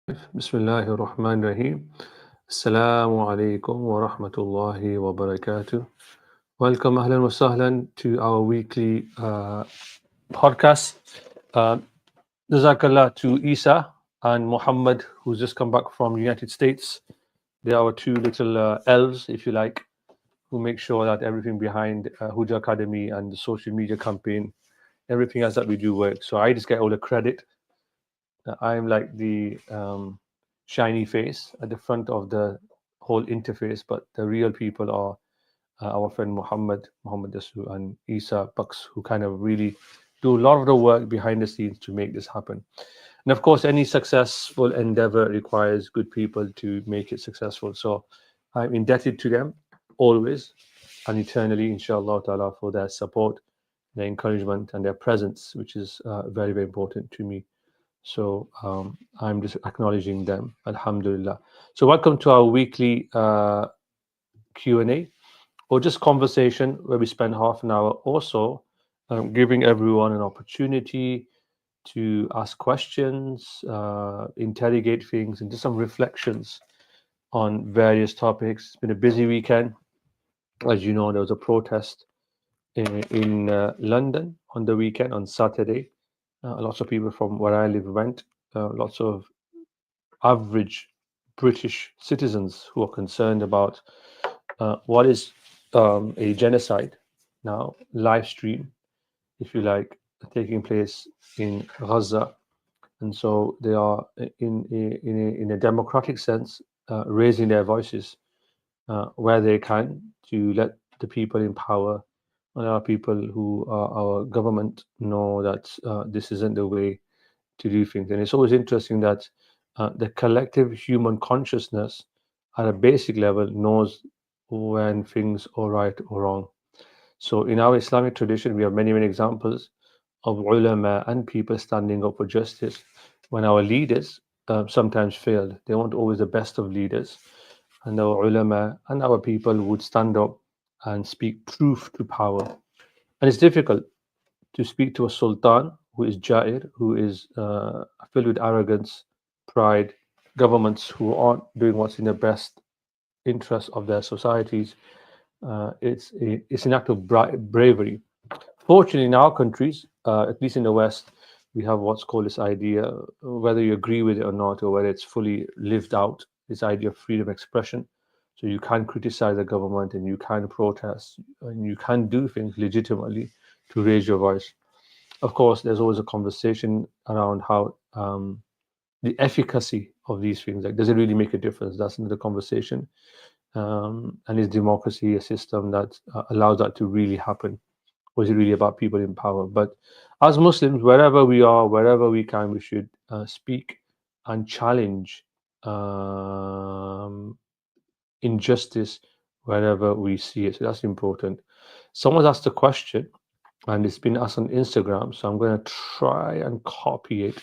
Bismillahir Rahmanir Rahim. Assalamu alaikum wa rahmatullahi wa barakatuh. Welcome, ahlan wa sahlan, to our weekly podcast. Uh, Jazakallah to Isa and Muhammad, who's just come back from the United States. They are our two little elves, if you like, who make sure that everything behind Huja Academy and the social media campaign, everything else that we do works. So I just get all the credit. I'm like the shiny face at the front of the whole interface, but the real people are our friend Muhammad Dasu, and Isa Bucks, who kind of really do a lot of the work behind the scenes to make this happen. And of course, any successful endeavor requires good people to make it successful. So I'm indebted to them always and eternally, inshallah ta'ala, for their support, their encouragement, and their presence, which is very, very important to me. So I'm just acknowledging them, Alhamdulillah. So welcome to our weekly Q&A, or just conversation where we spend half an hour or so giving everyone an opportunity to ask questions, interrogate things, and do some reflections on various topics. It's been a busy weekend. As you know, there was a protest in London on the weekend, on Saturday. Lots of people from where I live went. Lots of average British citizens who are concerned about what is a genocide now, live stream, if you like, taking place in Gaza. And so they are, in a democratic sense, raising their voices where they can to let the people in power and our people who are our government know that this isn't the way to do things. And it's always interesting that the collective human consciousness at a basic level knows when things are right or wrong. So in our Islamic tradition, we have many, many examples of ulama and people standing up for justice when our leaders sometimes failed. They weren't always the best of leaders. And our ulama and our people would stand up and speak truth to power. And it's difficult to speak to a sultan who is Jair, who is filled with arrogance, pride, governments who aren't doing what's in the best interest of their societies. It's an act of bravery. Fortunately, in our countries, at least in the West, we have what's called this idea, whether you agree with it or not, or whether it's fully lived out, this idea of freedom of expression. So you can criticize the government and you can protest and you can do things legitimately to raise your voice. Of course, there's always a conversation around how the efficacy of these things, like, does it really make a difference? That's another conversation. And is democracy a system that allows that to really happen? Or is it really about people in power? But as Muslims, wherever we are, wherever we can, we should speak and challenge um, injustice wherever we see it. So that's important. Someone asked a question, and it's been asked on Instagram. So I'm going to try and copy it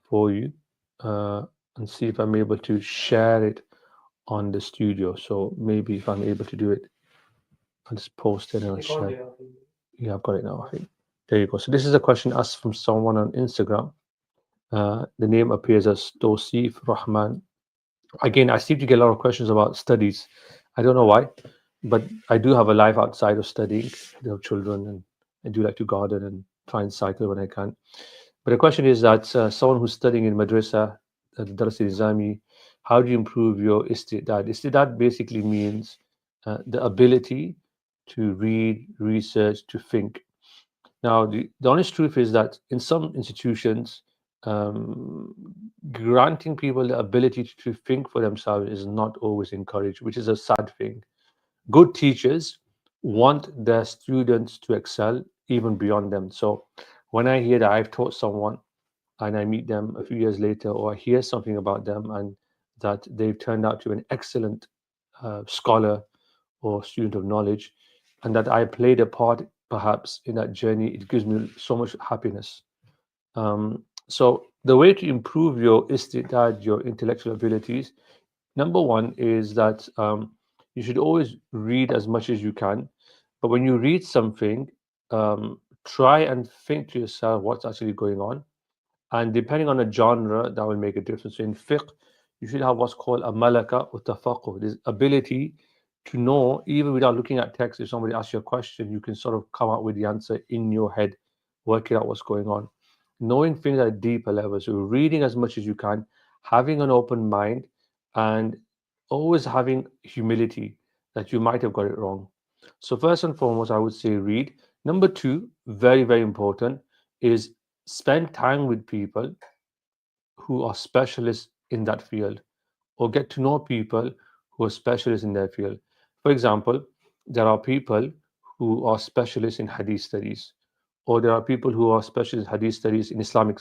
for you uh, and see if I'm able to share it on the studio. So maybe if I'm able to do it, I'll just post it and I'll share. Yeah, I've got it now, I think. There you go. So this is a question asked from someone on Instagram. The name appears as Tosif Rahman. Again, I seem to get a lot of questions about studies. I don't know why, but I do have a life outside of studying. I have children, and I do like to garden and try and cycle when I can. But the question is that someone who's studying in madrasa, the Dars Nizami, how do you improve your istidad? Istidad basically means the ability to read, research, to think. Now, the honest truth is that in some institutions, um, granting people the ability to think for themselves is not always encouraged, which is a sad thing. Good teachers want their students to excel even beyond them. So when I hear that I've taught someone and I meet them a few years later, or I hear something about them and that they've turned out to be an excellent scholar or student of knowledge, and that I played a part perhaps in that journey, it gives me so much happiness. So the way to improve your istidad, your intellectual abilities, number one is that you should always read as much as you can. But when you read something, try and think to yourself what's actually going on. And depending on the genre, that will make a difference. So in fiqh, you should have what's called a malaka or tafaqquh, this ability to know, even without looking at text. If somebody asks you a question, you can sort of come out with the answer in your head, working out what's going on. Knowing things at a deeper level. So reading as much as you can, having an open mind, and always having humility that you might have got it wrong. So first and foremost, I would say read. Number two, very, very important, is spend time with people who are specialists in that field, or get to know people who are specialists in their field. For example, there are people who are specialists in hadith studies, or there are people who are specialists in hadith studies in Islamic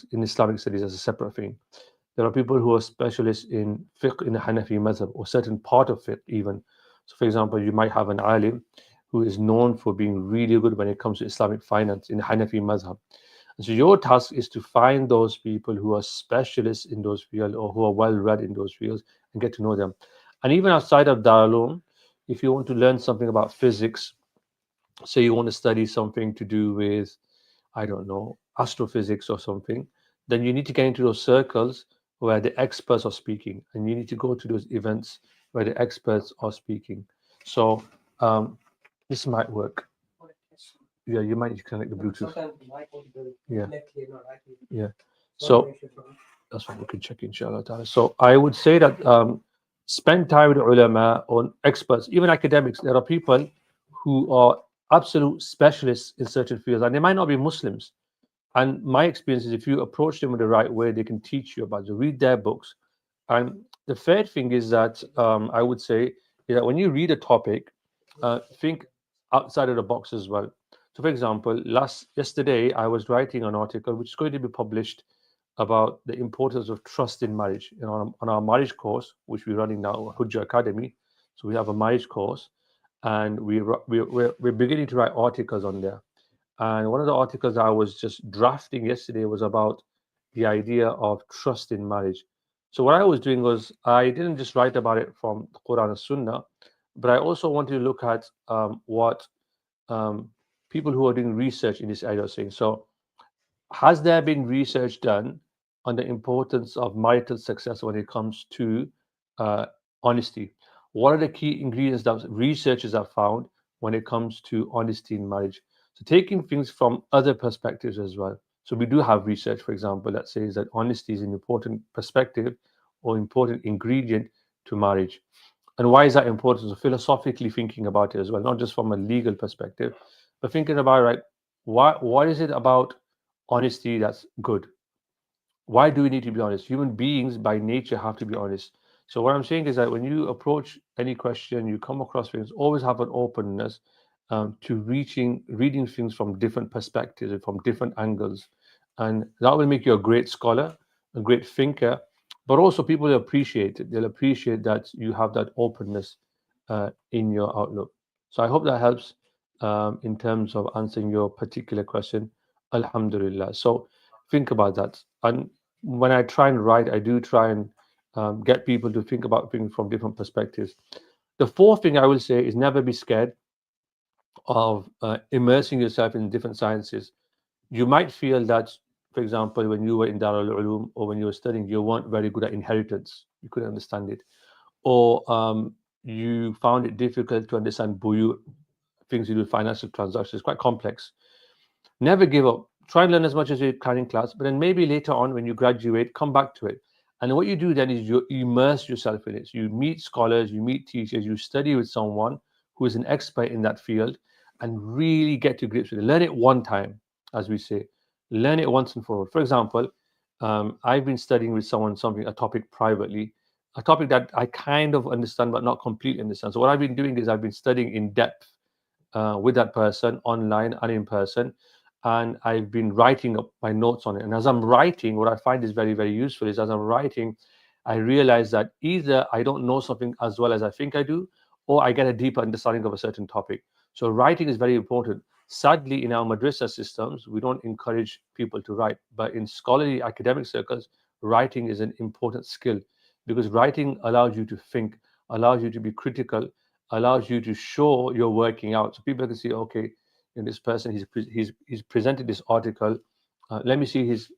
studies as a separate thing. There are people who are specialists in fiqh in the Hanafi madhab, or certain part of fiqh even. So, for example, you might have an alim who is known for being really good when it comes to Islamic finance in the Hanafi madhab. And so your task is to find those people who are specialists in those fields, or who are well read in those fields, and get to know them. And even outside of Darul, if you want to learn something about physics, say you want to study something to do with, I don't know, astrophysics or something, then you need to get into those circles where the experts are speaking, and you need to go to those events where the experts are speaking. So um, this might work. Yeah, you might connect the Bluetooth. Yeah, yeah. So that's what we can check, inshallah ta'ala. So I would say that spend time with ulama, on experts, even academics. There are people who are absolute specialists in certain fields, and they might not be Muslims. And my experience is, if you approach them in the right way, they can teach you about it. Read their books. And the third thing is that I would say is that when you read a topic, think outside of the box as well. So, for example, yesterday I was writing an article which is going to be published about the importance of trust in marriage. You know, on our marriage course, which we're running now, Hujja Academy. So we have a marriage course, and we're beginning to write articles on there. And one of the articles I was just drafting yesterday was about the idea of trust in marriage. So what I was doing was, I didn't just write about it from the Quran and Sunnah, but I also wanted to look at what um, people who are doing research in this area are saying. So has there been research done on the importance of marital success when it comes to uh, honesty? What are the key ingredients that researchers have found when it comes to honesty in marriage? So, taking things from other perspectives as well. So, we do have research, for example, that says that honesty is an important perspective or important ingredient to marriage. And why is that important? So, philosophically thinking about it as well, not just from a legal perspective, but thinking about, right, what is it about honesty that's good? Why do we need to be honest? Human beings by nature have to be honest. So what I'm saying is that when you approach any question, you come across things, always have an openness to reading things from different perspectives and from different angles, and that will make you a great scholar, a great thinker. But also, people will appreciate it. They'll appreciate that you have that openness in your outlook. So I hope that helps in terms of answering your particular question. Alhamdulillah. So think about that. And when I try and write, I do try and get people to think about things from different perspectives. The fourth thing I will say is, never be scared of immersing yourself in different sciences. You might feel that, for example, when you were in Darul Uloom, or when you were studying, you weren't very good at inheritance. You couldn't understand it. Or you found it difficult to understand buyu, things to do with financial transactions. It's quite complex. Never give up. Try and learn as much as you can in class, but then maybe later on when you graduate, come back to it. And what you do then is you immerse yourself in it. So you meet scholars, you meet teachers, you study with someone who is an expert in that field, and really get to grips with it. Learn it one time, as we say. Learn it once and for all. For example, I've been studying with someone a topic privately, a topic that I kind of understand but not completely understand. So what I've been doing is, I've been studying in depth with that person, online and in person, and I've been writing up my notes on it. And as I'm writing, what I find is very, very useful is, as I'm writing, I realize that either I don't know something as well as I think I do, or I get a deeper understanding of a certain topic. So writing is very important. Sadly, in our madrasa systems, we don't encourage people to write, but in scholarly academic circles, writing is an important skill, because writing allows you to think, allows you to be critical, allows you to show you're working out. So people can see, okay, this person, he's presented this article Let me see his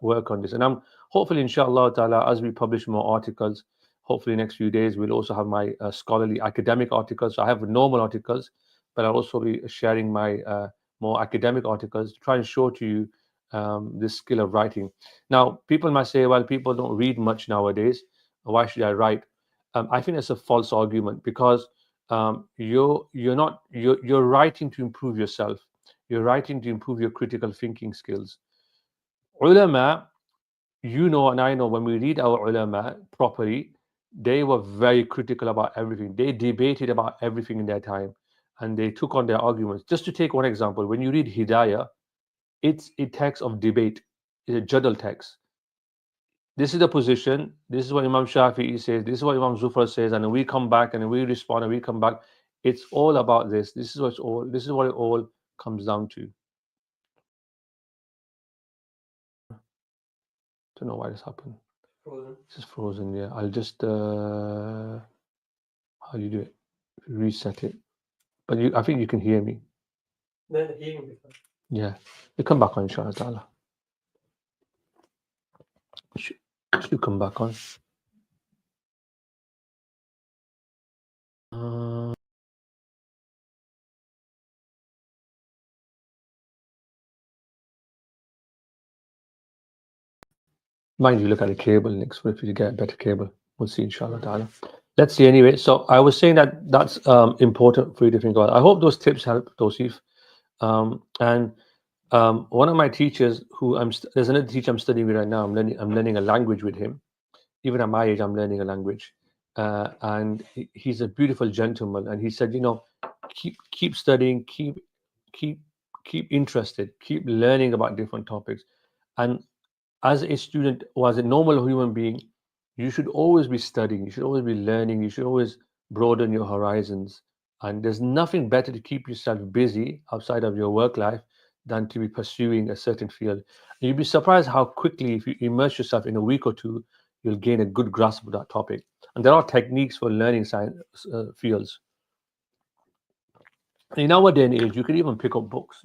work on this, and I'm hopefully, inshallah ta'ala, as we publish more articles, hopefully next few days we'll also have my scholarly academic articles. So I have normal articles, but I'll also be sharing my more academic articles to try and show to you this skill of writing. Now, people might say, well, people don't read much nowadays. Why should I write? I think that's a false argument, because you're writing to improve yourself. You're writing to improve your critical thinking skills. Ulama, you know, and I know, when we read our ulama properly, they were very critical about everything. They debated about everything in their time, and they took on their arguments. Just to take one example, when you read Hidayah, it's a text of debate. It's a jadal text. This is the position. This is what Imam Shafi'i says. This is what Imam Zufar says, and then we come back and we respond and we come back. It's all about this. This is what it all comes down to. Don't know why this happened. Frozen. This is frozen. Yeah, I'll just how do you do it? Reset it. But I think you can hear me. Then the hearing before. Yeah, you come back on, inshallah ta'ala. Should come back on. Mind you, look at the cable next. If you get a better cable, we'll see, inshallah ta'ala. Let's see anyway. So I was saying that that's important for you to think about. I hope those tips help, Tosif. And one of my teachers, there's another teacher I'm studying with right now. I'm learning a language with him. Even at my age, I'm learning a language. And he's a beautiful gentleman. And he said, keep studying, keep interested, keep learning about different topics. And as a student or as a normal human being, you should always be studying, you should always be learning, you should always broaden your horizons. And there's nothing better to keep yourself busy outside of your work life than to be pursuing a certain field. And you'd be surprised how quickly, if you immerse yourself in a week or two, you'll gain a good grasp of that topic. And there are techniques for learning science fields. In our day and age, you could even pick up books.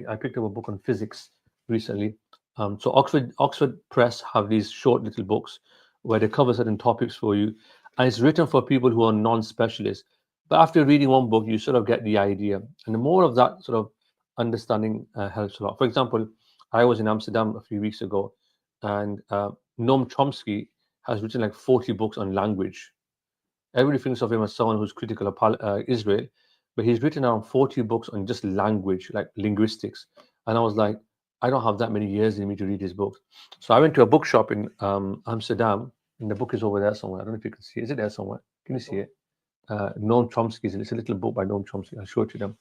I picked up a book on physics recently. So Oxford Press have these short little books where they cover certain topics for you, and it's written for people who are non-specialists. But after reading one book, you sort of get the idea, and the more of that sort of understanding helps a lot. For example, I was in Amsterdam a few weeks ago, and Noam Chomsky has written like 40 books on language. Everybody thinks of him as someone who's critical of Israel, but he's written around 40 books on just language, like linguistics. And I was like, I don't have that many years in me to read his books. So I went to a bookshop in Amsterdam, and the book is over there somewhere. I don't know if you can see it. Is it there somewhere? Can you see it? Noam Chomsky. It's a little book by Noam Chomsky. I'll show it to them.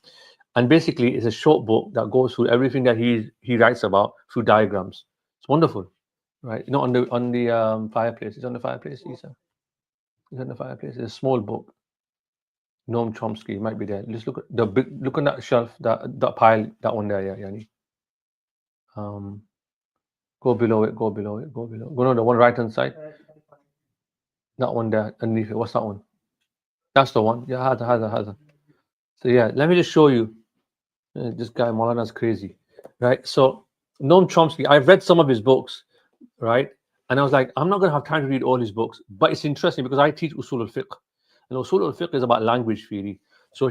And basically, it's a short book that goes through everything that he writes about through diagrams. It's wonderful, right? On the fireplace. It's on the fireplace, Isa. It's on the fireplace. It's a small book. Noam Chomsky might be there. Just look on that shelf, that pile, that one there, yeah, Yani. Go below it. Go on the one right hand side. That one there underneath it. What's that one? That's the one. Yeah, has. So yeah, let me just show you. This guy Maulana's crazy, right? So Noam Chomsky, I've read some of his books, right? And I was like, I'm not going to have time to read all his books, but it's interesting because I teach Usul al-Fiqh, and Usul al-Fiqh is about language theory. So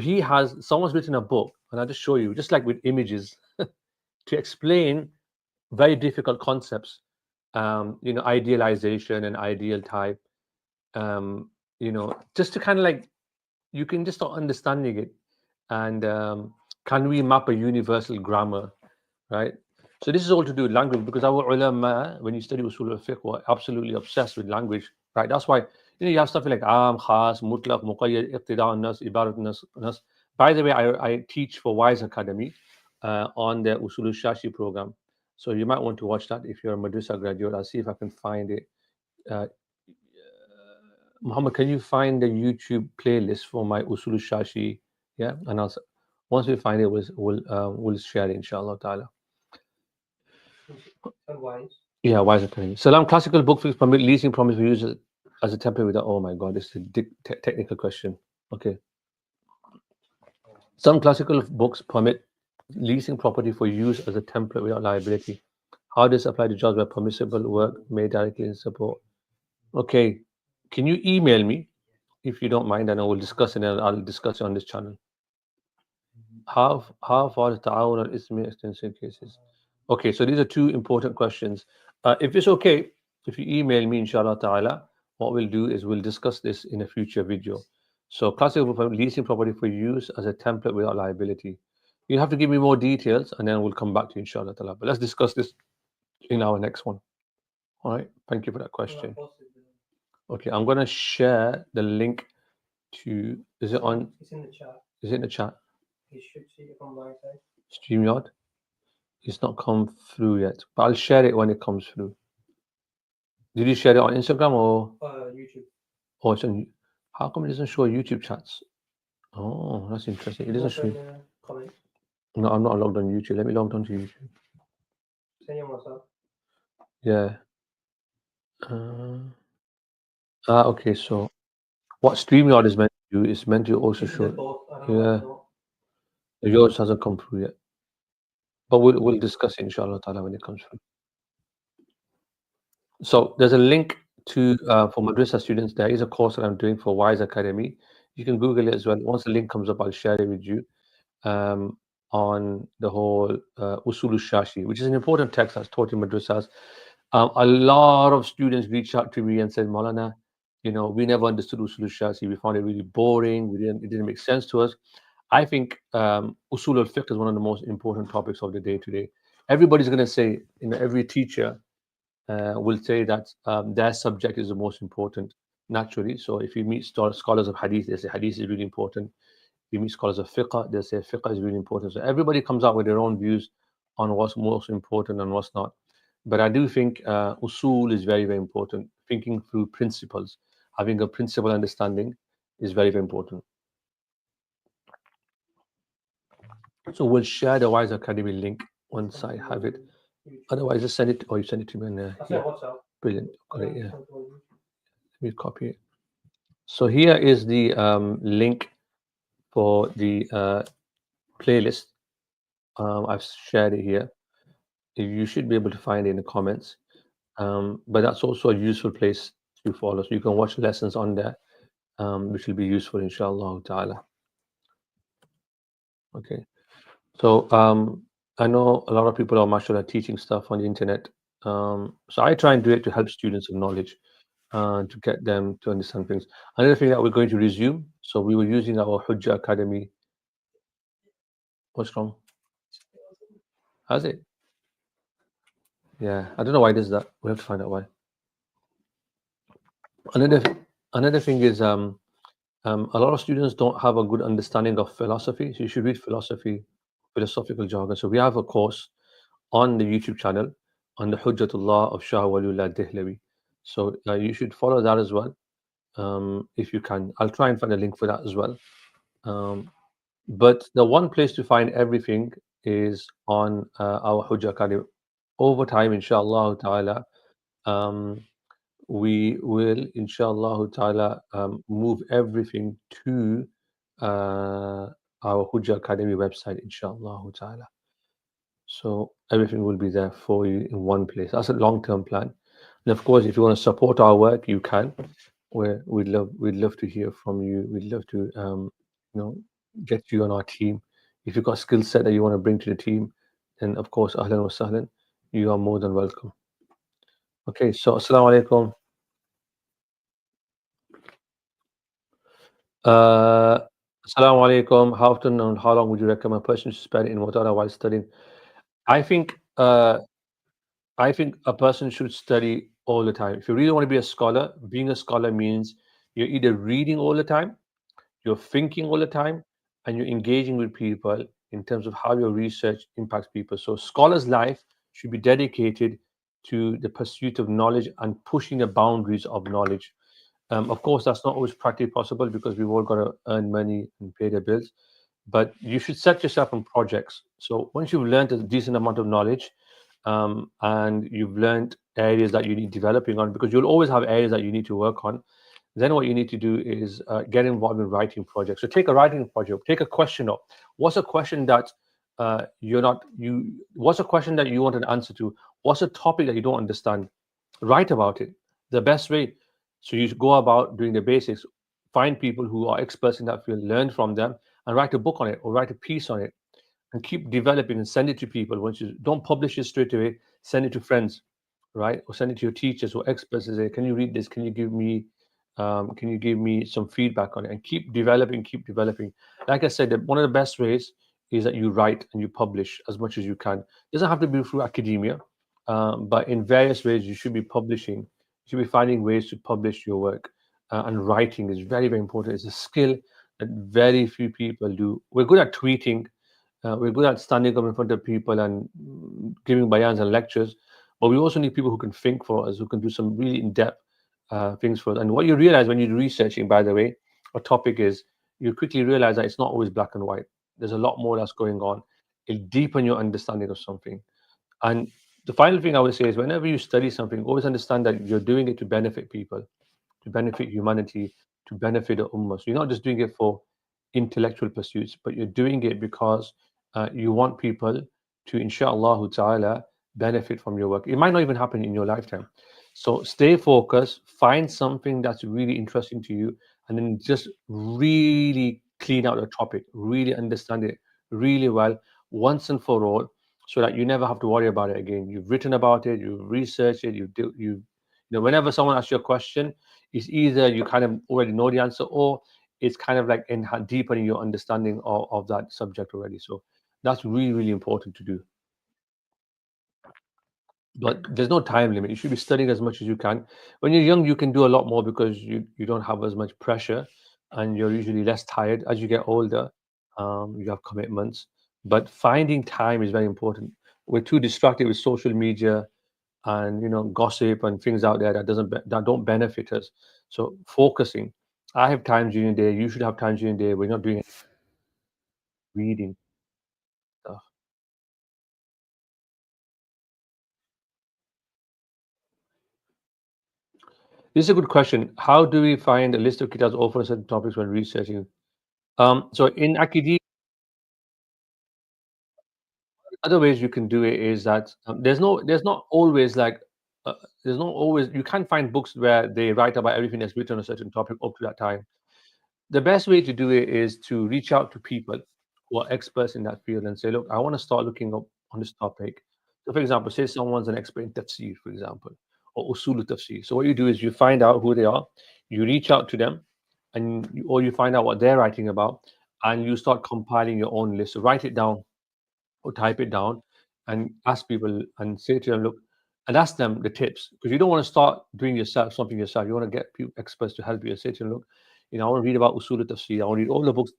someone's written a book, and I'll just show you, just like with images, to explain very difficult concepts, idealization and ideal type, just to kind of like, you can just start understanding it. And can we map a universal grammar, right? So this is all to do with language, because our ulama, when you study usul al-fiqh, were absolutely obsessed with language, right? That's why you have stuff like khas, mutlaq, muqayyad, iqtida, nas, ibarat, nas. By the way, I teach for Wise Academy on the Usul al-Shashi program. So you might want to watch that if you're a Madrasa graduate. I'll see if I can find it. Muhammad, can you find the YouTube playlist for my Usul al-Shashi? Yeah, and once we find it, we'll share it, inshallah ta'ala. Yeah, Wise Academy. Salam, classical book fix permit leasing promise for users as a template with oh my god, this is a technical question. Okay. Some classical books permit leasing property for use as a template without liability. How does this apply to jobs where permissible work made directly in support? Okay, can you email me if you don't mind, and I will discuss it, and I'll discuss it on this channel. How far is ta'awun al-ismi extension cases? Okay, so these are two important questions. If it's okay, if you email me, inshallah ta'ala, what we'll do is we'll discuss this in a future video. So classical leasing property for use as a template without liability. You have to give me more details, and then we'll come back to you, inshallah ta'ala. But let's discuss this in our next one. All right, thank you for that question. Okay, I'm going to share the link to, is it on, It's in the chat. is it in the chat? You should see it on my side. StreamYard? It's not come through yet, but I'll share it when it comes through. Did you share it on Instagram or? YouTube. Oh, it's on, how come it doesn't show YouTube chats? Oh, that's interesting. It doesn't show. Comment. No, I'm not logged on YouTube. Let me log on to YouTube. Send you on WhatsApp. Yeah. Okay, so what StreamYard is meant to do is meant to also They're show. both. I don't know why Yeah. they're not. Yours hasn't come through yet. But we'll discuss it, inshallah ta'ala, when it comes through. So there's a link to for Madrasa students. There is a course that I'm doing for Wise Academy. You can Google it as well. Once the link comes up, I'll share it with you on the whole Usul al-Shashi, which is an important text that's taught in madrasas. A lot of students reached out to me and said, Maulana, we never understood Usul al-Shashi. We found it really boring. It didn't make sense to us. I think Usul al-Fiqh is one of the most important topics of the day today. Everybody's going to say, every teacher will say that their subject is the most important, naturally. So if you meet scholars of hadith, they say hadith is really important. If you meet scholars of fiqh, they say fiqh is really important. So everybody comes out with their own views on what's most important and what's not. But I do think usul is very, very important. Thinking through principles, having a principle understanding is very, very important. So we'll share the Wise Academy link once I have it. Otherwise, just send it, or you send it to me in I sent WhatsApp. Brilliant. Got it, yeah. Let me copy it. So here is the link for the playlist. I've shared it here. You should be able to find it in the comments. But that's also a useful place to follow. So you can watch lessons on there, which will be useful, inshallah ta'ala. Okay. So I know a lot of people are mashallah teaching stuff on the internet. So I try and do it to help students of knowledge, to get them to understand things. Another thing that we're going to resume. So we were using our Hujjah Academy. What's wrong? Has it? Yeah, I don't know why it does that. We have to find out why. Another thing is a lot of students don't have a good understanding of philosophy. So you should read philosophical jargon. So we have a course on the YouTube channel on the Hujjatullah of Shah Waliullah Dehlavi. So you should follow that as well, if you can. I'll try and find a link for that as well. But the one place to find everything is on our Hujjah Academy. Over time, inshallah ta'ala, we will, inshallah ta'ala, move everything to our Hujjah Academy website, inshallah ta'ala. So everything will be there for you in one place. That's a long-term plan. And of course, if you want to support our work, you can. We'd love to hear from you. We'd love to get you on our team. If you've got skill set that you want to bring to the team, then of course, ahlan wa sahlan, you are more than welcome. Okay, so assalamu alaikum. Assalamu alaikum. How often and how long would you recommend a person to spend in Mutala while studying? I think a person should study all the time. If you really want to be a scholar, being a scholar means you're either reading all the time, you're thinking all the time, and you're engaging with people in terms of how your research impacts people. So scholar's life should be dedicated to the pursuit of knowledge and pushing the boundaries of knowledge. Of course, that's not always practically possible because we've all got to earn money and pay their bills. But you should set yourself on projects. So once you've learned a decent amount of knowledge, and you've learned areas that you need developing on, because you'll always have areas that you need to work on, then what you need to do is get involved in writing projects. So take a writing project, take a question up. What's a question that you're not you. What's a question that you want an answer to? What's a topic that you don't understand? Write about it. The best way. So you should go about doing the basics. Find people who are experts in that field, learn from them, and write a book on it or write a piece on it, and keep developing and send it to people. Once you don't publish it straight away, send it to friends, right? Or send it to your teachers or experts and say, "Can you read this? Can you give me some feedback on it?" And keep developing, keep developing. Like I said, one of the best ways is that you write and you publish as much as you can. It doesn't have to be through academia, but in various ways you should be publishing. You should be finding ways to publish your work. And writing is very, very important. It's a skill that very few people do. We're good at tweeting, we're good at standing up in front of people and giving bayans and lectures, but we also need people who can think for us, who can do some really in-depth things for us. And what you realize when you're researching, by the way, a topic is, you quickly realize that it's not always black and white. There's a lot more that's going on. It'll deepen your understanding of something. And the final thing I would say is, whenever you study something, always understand that you're doing it to benefit people, to benefit humanity, to benefit the ummah. So you're not just doing it for intellectual pursuits, but you're doing it because you want people to, inshallah ta'ala, benefit from your work. It might not even happen in your lifetime. So stay focused, find something that's really interesting to you, and then just really clean out the topic, really understand it really well, once and for all, so that you never have to worry about it again. You've written about it, you've researched it, whenever someone asks you a question, it's either you kind of already know the answer, or it's kind of like deepening your understanding of that subject already. So that's really, really important to do. But there's no time limit. You should be studying as much as you can. When you're young, you can do a lot more because you don't have as much pressure, and you're usually less tired. As you get older, you have commitments. But finding time is very important. We're too distracted with social media and gossip and things out there that don't benefit us. So focusing. I have times during the day. You should have times during the day. We're not doing any reading stuff. This is a good question. How do we find a list of kitabs offered on certain topics when researching? So in academia, other ways you can do it is that there's not always like there's not always you can't find books where they write about everything that's written on a certain topic up to that time. The best way to do it is to reach out to people who are experts in that field and say, look, I want to start looking up on this topic. So, for example, say someone's an expert in tafsir, for example, or usul tafsir. So, what you do is you find out who they are, you reach out to them, or you find out what they're writing about, and you start compiling your own list. So, write it down or type it down and ask people and say to them, look, and ask them the tips, because you don't want to start doing something yourself. You want to get people, experts to help you and say to them, look, I want to read about usul tafsir. I want to read all the books,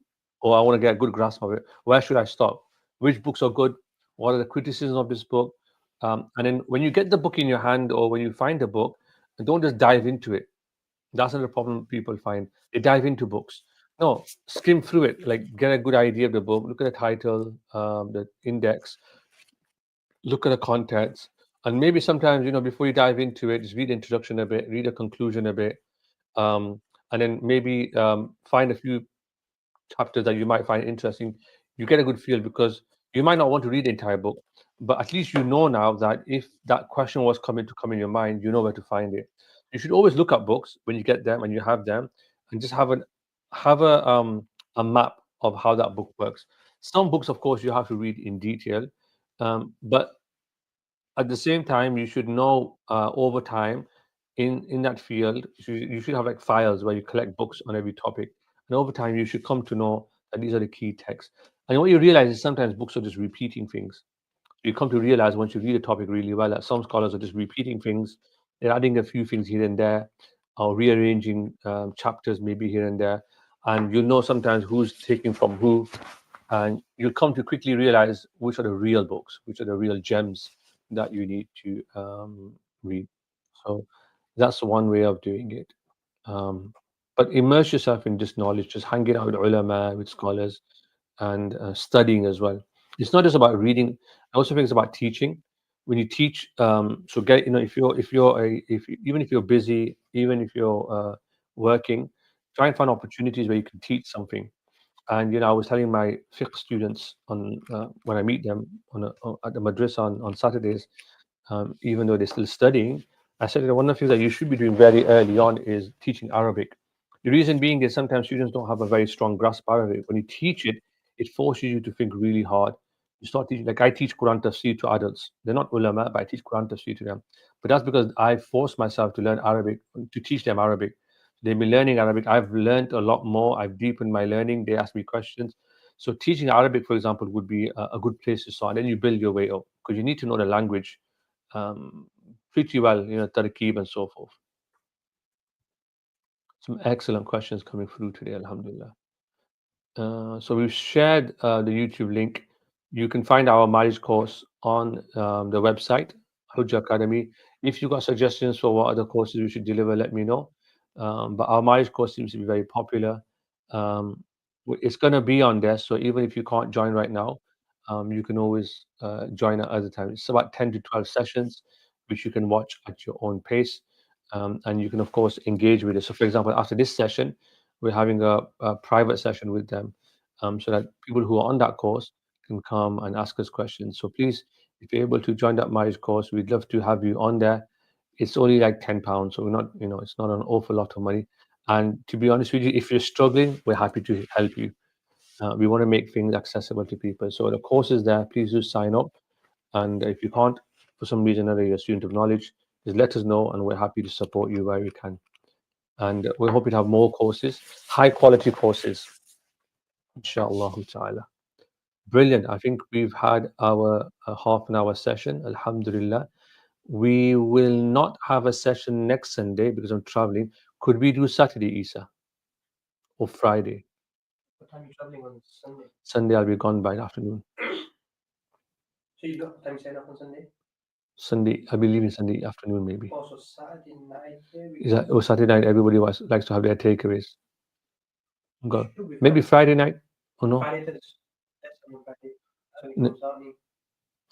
or I want to get a good grasp of it. Where should I start? Which books are good? What are the criticisms of this book? And then when you get the book in your hand, or when you find a book, don't just dive into it. That's not the problem people find. They dive into books. No, skim through it, like get a good idea of the book, look at the title, the index, look at the contents, and maybe sometimes, before you dive into it, just read the introduction a bit, read the conclusion a bit, and then maybe find a few chapters that you might find interesting. You get a good feel, because you might not want to read the entire book, but at least you know now that if that question was coming to come in your mind, you know where to find it. You should always look at books when you get them and you have them, and just have a map of how that book works. Some books, of course, you have to read in detail, but at the same time, you should know over time in that field, you should have like files where you collect books on every topic, and over time you should come to know that these are the key texts. And what you realize is sometimes books are just repeating things. You come to realize once you read a topic really well that some scholars are just repeating things, they're adding a few things here and there, or rearranging chapters maybe here and there, and you know sometimes who's taking from who, and you'll come to quickly realize which are the real books, which are the real gems that you need to read. So that's one way of doing it. Um, but immerse yourself in this knowledge, just hanging out with ulama, with scholars, and studying as well. It's not just about reading. I also think it's about teaching. When you teach, so get even if you're busy, even if you're working, try and find opportunities where you can teach something. And I was telling my fiqh students on when I meet them at the madrasa on Saturdays, even though they're still studying, I said that one of the things that you should be doing very early on is teaching Arabic. The reason being is sometimes students don't have a very strong grasp of Arabic. When you teach it, it forces you to think really hard. You start teaching, like I teach Quran tafsir to adults. They're not ulama, but I teach Quran tafsir to them. But that's because I forced myself to learn Arabic, to teach them Arabic. They've been learning Arabic. I've learned a lot more. I've deepened my learning. They ask me questions. So teaching Arabic, for example, would be a good place to start. And then you build your way up because you need to know the language um, pretty well, tarkib and so forth. Some excellent questions coming through today, alhamdulillah. So we've shared the YouTube link. You can find our marriage course on the website, Hujjah Academy. If you've got suggestions for what other courses we should deliver, let me know. But our marriage course seems to be very popular. It's going to be on there, so even if you can't join right now, you can always join at other times. It's about 10 to 12 sessions, which you can watch at your own pace. And you can, of course, engage with it. So, for example, after this session, we're having a private session with them so that people who are on that course can come and ask us questions. So, please, if you're able to join that marriage course, we'd love to have you on there. It's only like £10, so we're not, it's not an awful lot of money. And to be honest with you, if you're struggling, we're happy to help you. We want to make things accessible to people. So the course is there. Please do sign up. And if you can't, for some reason or other, you're a student of knowledge, just let us know, and we're happy to support you where we can. And we're hoping to have more courses, high quality courses, inshallah ta'ala. Brilliant. I think we've had our half an hour session, alhamdulillah. We will not have a session next Sunday because I'm traveling. Could we do Saturday, Isa, or Friday? What time are you traveling on Sunday? Sunday, I'll be gone by the afternoon. So you got what time you set up on Sunday? Sunday, I'll be leaving Sunday afternoon, maybe. Also Saturday night. Is that, or Saturday night, everybody likes to have their takeaways. Go. Should be Maybe fine. Friday night? Oh, no? Friday to this. That's on Friday. So we N- can start me.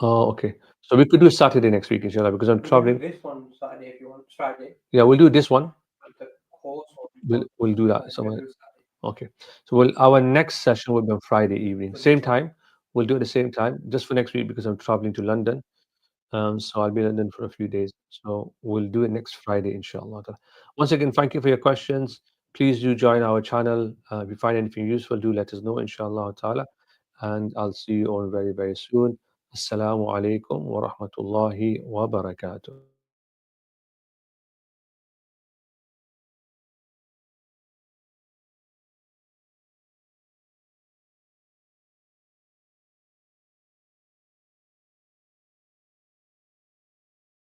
Oh, okay. So we could do Saturday next week, inshallah, because I'm We can do traveling. this one Saturday if you want. It's Friday. Yeah, we'll do this one. But the course We'll do that we somewhere. can do Saturday. Okay. So our next session will be on Friday evening, For same this one. time. We'll do it at the same time, just for next week because I'm traveling to London. So I'll be in London for a few days. So we'll do it next Friday, inshallah. Once again, thank you for your questions. Please do join our channel. If you find anything useful, do let us know, inshallah ta'ala. And I'll see you all very, very soon. Assalamu alaikum wa rahmatullahi wa barakatuh.